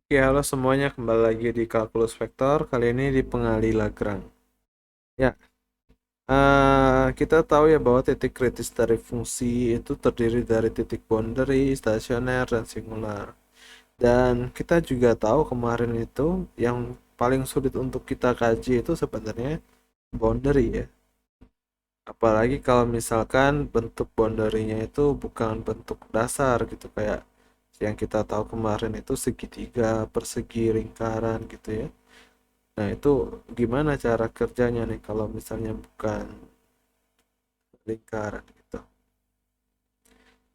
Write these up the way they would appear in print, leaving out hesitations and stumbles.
Oke, halo semuanya, kembali lagi di Kalkulus Vektor. Kali ini di pengali Lagrange. Ya, kita tahu ya bahwa titik kritis dari fungsi itu terdiri dari titik boundary, stasioner, dan singular. Dan kita juga tahu kemarin itu yang paling sulit untuk kita kaji itu sebenarnya boundary ya. Apalagi kalau misalkan bentuk boundary-nya itu bukan bentuk dasar gitu, kayak yang kita tahu kemarin itu segitiga, persegi, lingkaran gitu ya. Nah, itu gimana cara kerjanya nih kalau misalnya bukan lingkaran gitu.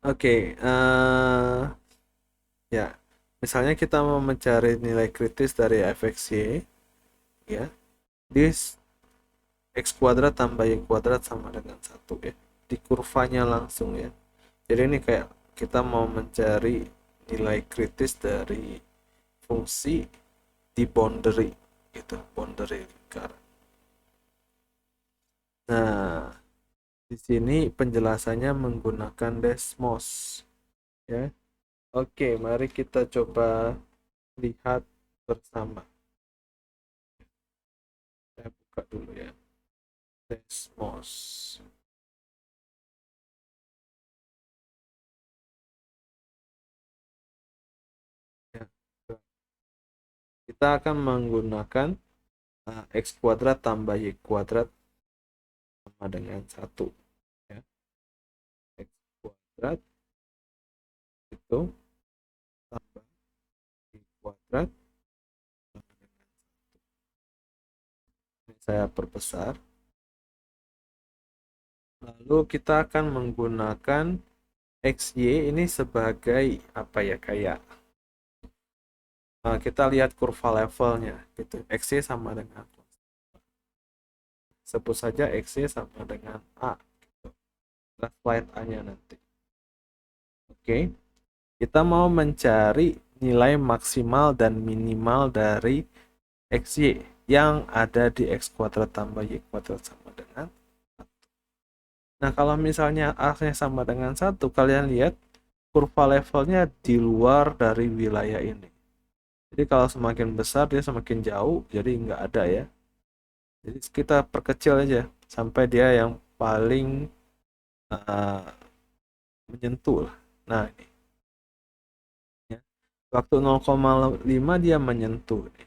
Oke, ya. Misalnya kita mau mencari nilai kritis dari fx y, ya. Di x kuadrat tambah y kuadrat sama dengan satu ya. Di kurvanya langsung ya. Jadi ini kayak kita mau mencari nilai kritis dari fungsi di boundary gitu, boundary lingkaran. Nah, di sini penjelasannya menggunakan Desmos, ya. Oke, mari kita coba lihat bersama. Saya buka dulu ya, Desmos. Ya, kita akan menggunakan x kuadrat tambah y kuadrat sama dengan satu, ya. X kuadrat itu tambah y kuadrat sama dengan, ini saya perbesar. Lalu kita akan menggunakan xy ini sebagai apa ya, kayak kita lihat kurva levelnya gitu. XY sama dengan, sebut saja XY sama dengan A gitu. Kita slide A-nya nanti. Oke, kita mau mencari nilai maksimal dan minimal dari XY yang ada di X kuadrat tambah Y kuadrat sama dengan 1. Nah, kalau misalnya A-nya sama dengan 1, kalian lihat kurva levelnya di luar dari wilayah ini. Jadi kalau semakin besar dia semakin jauh, jadi nggak ada ya. Jadi kita perkecil aja sampai dia yang paling uh, menyentuh lah. Nah, ini ya. Waktu 0,5 dia menyentuh nih,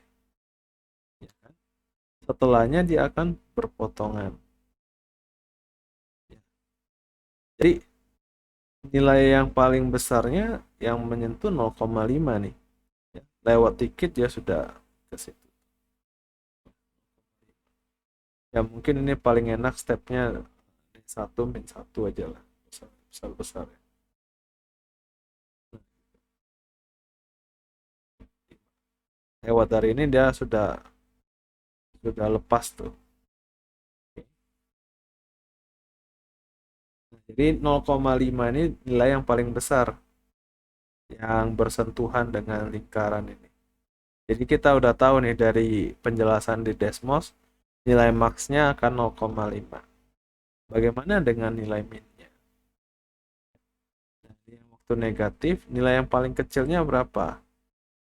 ya kan? Setelahnya dia akan berpotongan. Ya. Jadi nilai yang paling besarnya yang menyentuh 0,5 nih. Ya. Lewat dikit dia sudah ke situ. Ya mungkin ini paling enak stepnya satu min satu aja lah, besar besar, besar ya. Lewat dari ini dia sudah lepas tuh. Jadi 0,5 ini nilai yang paling besar yang bersentuhan dengan lingkaran ini. Jadi kita udah tahu nih dari penjelasan di Desmos, nilai maksnya akan 0,5. Bagaimana dengan nilai minnya? Nah, yang waktu negatif, nilai yang paling kecilnya berapa?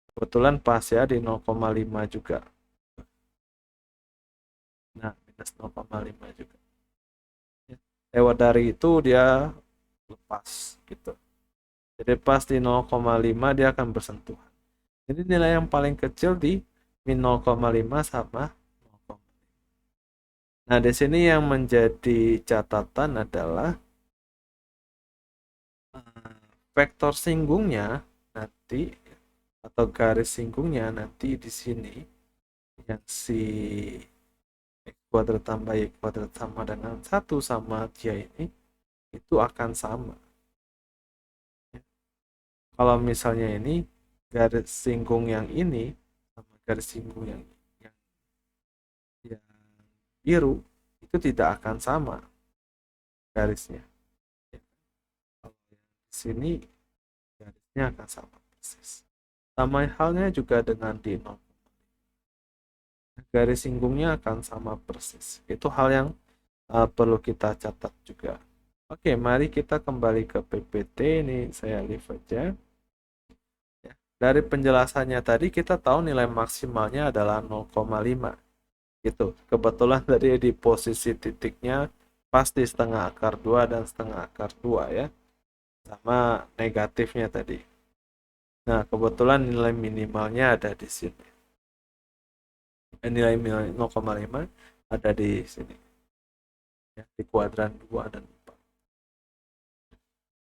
Kebetulan pas ya di 0,5 juga. Nah, minus 0,5 juga. Ya. Lewat dari itu dia lepas gitu. Jadi pas di 0,5 dia akan bersentuhan. Jadi nilai yang paling kecil di min 0,5 sama 0,5. Nah, di sini yang menjadi catatan adalah vektor singgungnya nanti, atau garis singgungnya nanti di sini, yang si x kuadrat tambah y kuadrat sama dengan 1 sama dia ini, itu akan sama. Kalau misalnya ini garis singgung yang ini sama garis singgung yang biru, itu tidak akan sama garisnya. Ya, kalau yang di sini garisnya akan sama persis. Sama halnya juga dengan di 0, garis singgungnya akan sama persis. Itu hal yang perlu kita catat juga. Oke, mari kita kembali ke PPT. Ini saya leave aja. Ya. dari penjelasannya tadi kita tahu nilai maksimalnya adalah 0,5 gitu. Kebetulan tadi di posisi titiknya pas di setengah akar 2 dan setengah akar 2 ya. Sama negatifnya tadi. Nah, kebetulan nilai minimalnya ada di sini. Nilai minimal 0,5 ada di sini. Ya, di kuadran 2 dan 4.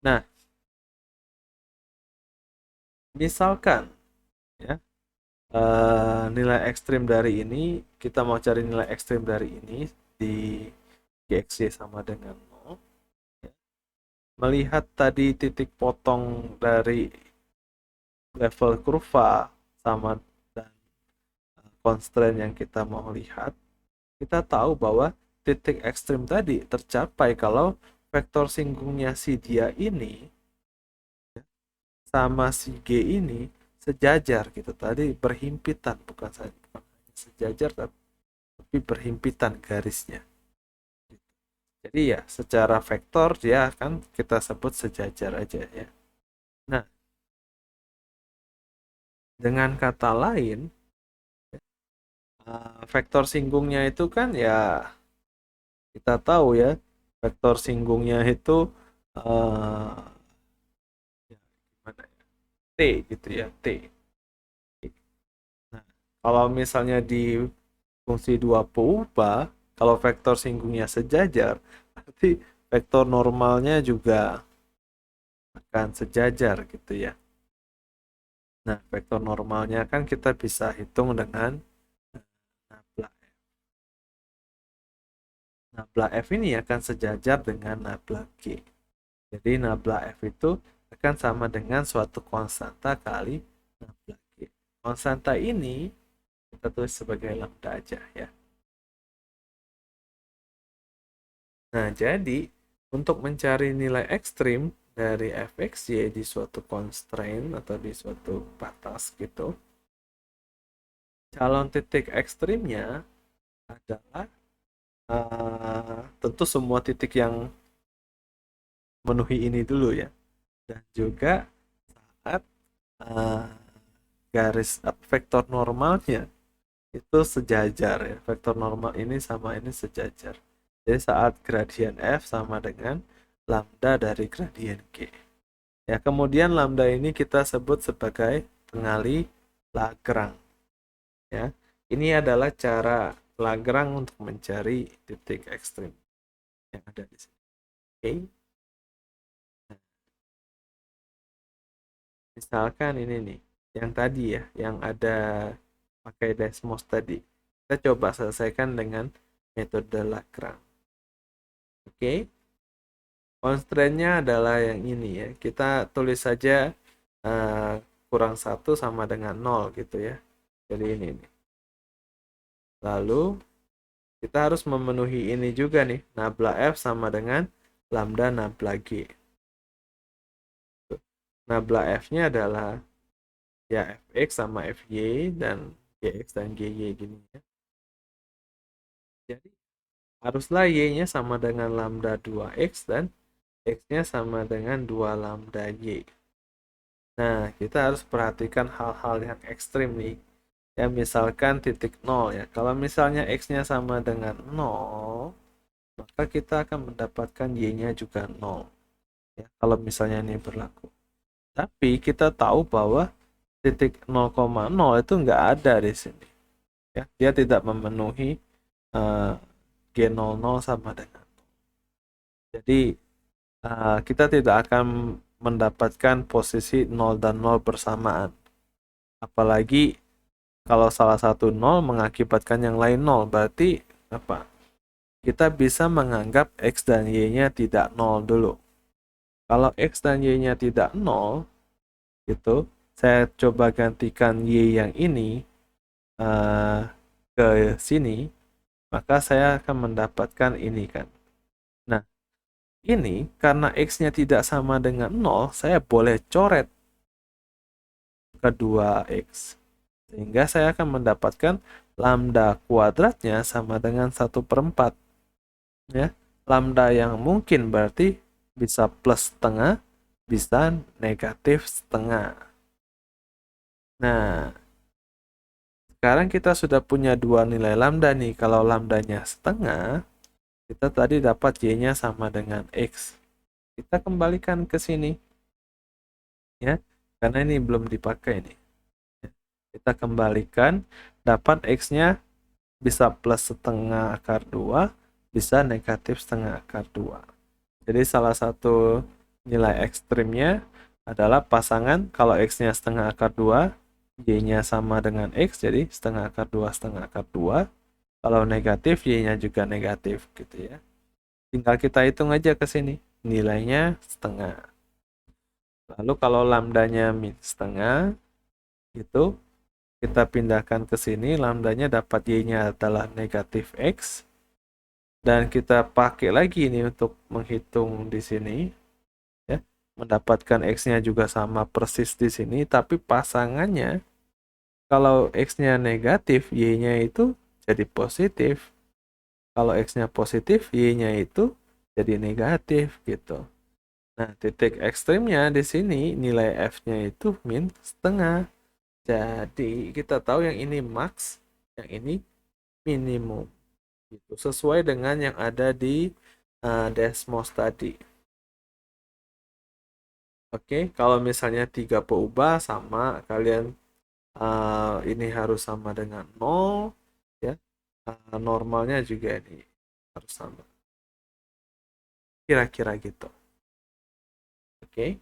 Nah, misalkan ya nilai ekstrim dari ini, kita mau cari nilai ekstrim dari ini di GXY sama dengan 0. Ya. Melihat tadi titik potong dari level kurva sama dan constraint yang kita mau lihat, kita tahu bahwa titik ekstrim tadi tercapai kalau vektor singgungnya si dia ini sama si G ini sejajar gitu. Tadi berhimpitan, bukan saja bukan hanya sejajar tapi berhimpitan garisnya. Jadi ya secara vektor dia akan kita sebut sejajar aja ya. Nah, dengan kata lain, vektor singgungnya itu kan ya kita tahu ya, vektor singgungnya itu uh, ya, gimana ya? T gitu ya, T. Nah, kalau misalnya di fungsi dua purba, kalau vektor singgungnya sejajar, berarti vektor normalnya juga akan sejajar gitu ya. Nah, vektor normalnya kan kita bisa hitung dengan nabla F. Nabla F ini akan sejajar dengan nabla G. Jadi nabla F itu akan sama dengan suatu konstanta kali nabla G. Konstanta ini kita tulis sebagai lambda aja ya. Nah, jadi untuk mencari nilai ekstrim dari fxy di suatu constraint atau di suatu batas gitu, calon titik ekstrimnya adalah tentu semua titik yang memenuhi ini dulu ya, dan juga saat uh, garis vektor normalnya itu sejajar ya, vektor normal ini sama ini sejajar. Jadi saat gradien f sama dengan lambda dari gradien g. Ya, kemudian lambda ini kita sebut sebagai pengali Lagrange. Ya, ini adalah cara Lagrange untuk mencari titik ekstrim yang ada di sini. Oke. Nah, misalkan ini nih, yang tadi ya, yang ada pakai Desmos tadi. Kita coba selesaikan dengan metode Lagrange. Oke. Constraint-nya adalah yang ini ya. Kita tulis saja kurang 1 sama dengan 0 gitu ya. Jadi ini nih. Lalu kita harus memenuhi ini juga nih. Nabla F sama dengan lambda nabla G. Nabla F-nya adalah ya Fx sama Fy dan Gx dan Gy gini ya. Jadi haruslah Y-nya sama dengan lambda 2x dan X-nya sama dengan 2 lambda Y. Nah, kita harus perhatikan hal-hal yang ekstrim nih. Ya, misalkan titik 0 ya. Kalau misalnya X-nya sama dengan 0, maka kita akan mendapatkan Y-nya juga 0. Ya, kalau misalnya ini berlaku. Tapi kita tahu bahwa titik 0,0 itu nggak ada di sini. Ya, dia tidak memenuhi G00 sama dengan 0. Jadi kita tidak akan mendapatkan posisi 0 dan 0 bersamaan. Apalagi kalau salah satu 0 mengakibatkan yang lain 0, berarti apa? Kita bisa menganggap X dan Y-nya tidak 0 dulu. Kalau X dan Y-nya tidak 0, gitu, saya coba gantikan Y yang ini ke sini, maka saya akan mendapatkan ini kan. Nah, ini karena X-nya tidak sama dengan 0, saya boleh coret kedua X. Sehingga saya akan mendapatkan lambda kuadratnya sama dengan 1/4. Ya. Lambda yang mungkin berarti bisa plus setengah, bisa negatif setengah. Nah, sekarang kita sudah punya dua nilai lambda nih. Kalau lambdanya setengah, kita tadi dapat y-nya sama dengan x. Kita kembalikan ke sini, ya, karena ini belum dipakai nih. Kita kembalikan, dapat x-nya bisa plus setengah akar 2, bisa negatif setengah akar 2. Jadi salah satu nilai ekstrimnya adalah pasangan kalau x-nya setengah akar 2, y-nya sama dengan x, jadi setengah akar 2, setengah akar 2. Kalau negatif, y-nya juga negatif gitu ya. Tinggal kita hitung aja ke sini, nilainya setengah. Lalu kalau lambdanya min setengah, gitu, kita pindahkan ke sini, lambdanya dapat y-nya adalah negatif x, dan kita pakai lagi ini untuk menghitung di sini, ya, mendapatkan x-nya juga sama persis di sini, tapi pasangannya kalau x-nya negatif, y-nya itu jadi positif. Kalau x-nya positif, y-nya itu jadi negatif gitu. Nah, titik ekstrimnya di sini nilai f-nya itu min setengah. Jadi kita tahu yang ini max, yang ini minimum. Gitu. Sesuai dengan yang ada di Desmos tadi. Oke, kalau misalnya 3 peubah sama, kalian ini harus sama dengan 0, ya. Normalnya juga ini harus sama. Kira-kira gitu. Oke.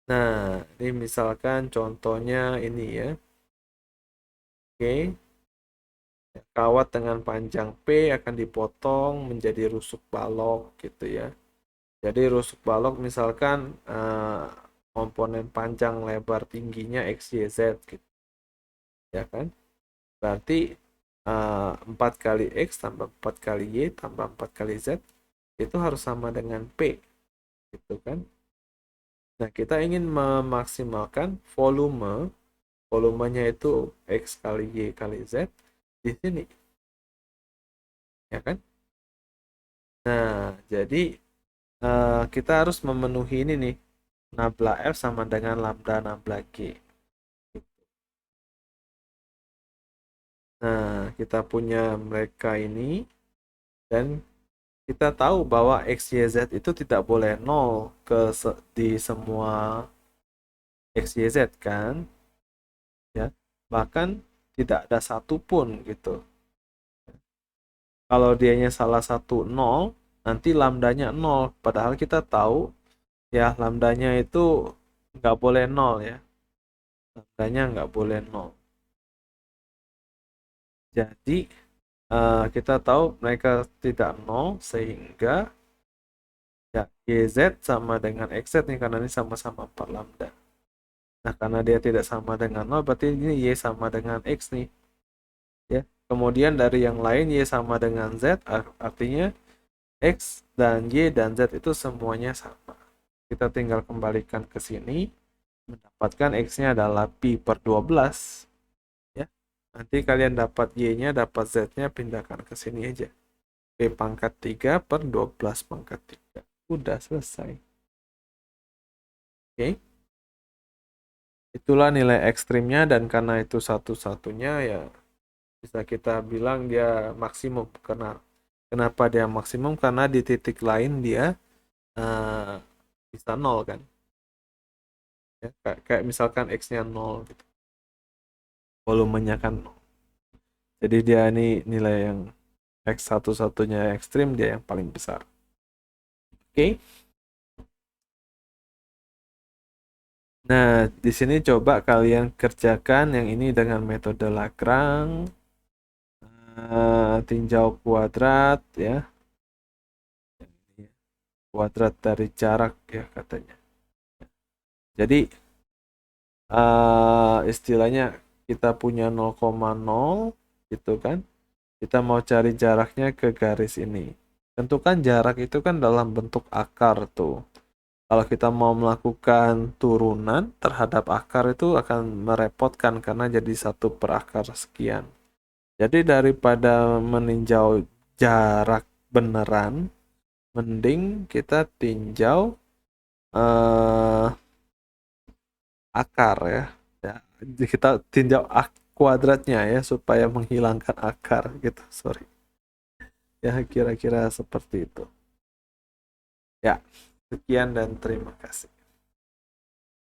Nah, ini misalkan contohnya ini ya. Oke. Kawat dengan panjang P akan dipotong menjadi rusuk balok gitu ya. Jadi rusuk balok misalkan komponen panjang lebar tingginya X, Y, Z gitu. Ya kan? Berarti 4 kali X tambah 4 kali Y tambah 4 kali Z itu harus sama dengan P gitu kan. Nah, kita ingin memaksimalkan volumenya itu X kali Y kali Z di sini. Ya kan? Nah, jadi kita harus memenuhi ini nih. Nabla F sama dengan lambda nabla G. Nah, kita punya mereka ini, dan kita tahu bahwa X, Y, Z itu tidak boleh nol di semua X, Y, Z kan, ya. Bahkan tidak ada satupun gitu. Kalau dianya salah satu nol, nanti lambdanya nol. Padahal kita tahu ya lambdanya itu nggak boleh nol ya. Lambdanya nggak boleh nol. Jadi kita tahu mereka tidak nol, sehingga ya YZ sama dengan XZ nih, karena ini sama-sama 4 lambda. Nah, karena dia tidak sama dengan nol, berarti ini Y sama dengan X nih. Ya. Kemudian dari yang lain Y sama dengan Z, artinya X dan Y dan Z itu semuanya sama. Kita tinggal kembalikan ke sini, mendapatkan X-nya adalah pi per 12. Ya. Nanti kalian dapat Y-nya, dapat Z-nya, pindahkan ke sini aja. P pangkat 3 per 12 pangkat 3. Udah selesai. Oke. Itulah nilai ekstrimnya, dan karena itu satu-satunya ya bisa kita bilang dia maksimum. Kenapa dia maksimum? Karena di titik lain dia uh, bisa nol kan. Ya, kayak misalkan X-nya nol gitu. Volumenya kan nol. Jadi dia ini nilai yang X satu-satunya ekstrim, dia yang paling besar. Oke. Nah, di sini coba kalian kerjakan yang ini dengan metode Lagrange, tinjau kuadrat ya. Kuadrat dari jarak ya katanya. Jadi istilahnya kita punya 0,0 gitu kan. Kita mau cari jaraknya ke garis ini. Tentukan jarak itu kan dalam bentuk akar tuh. Kalau kita mau melakukan turunan terhadap akar itu akan merepotkan karena jadi 1/akar sekian. Jadi daripada meninjau jarak beneran, mending kita tinjau akar ya. kita tinjau kuadratnya ya supaya menghilangkan akar gitu. Sorry. Ya, kira-kira seperti itu. Ya, sekian dan terima kasih.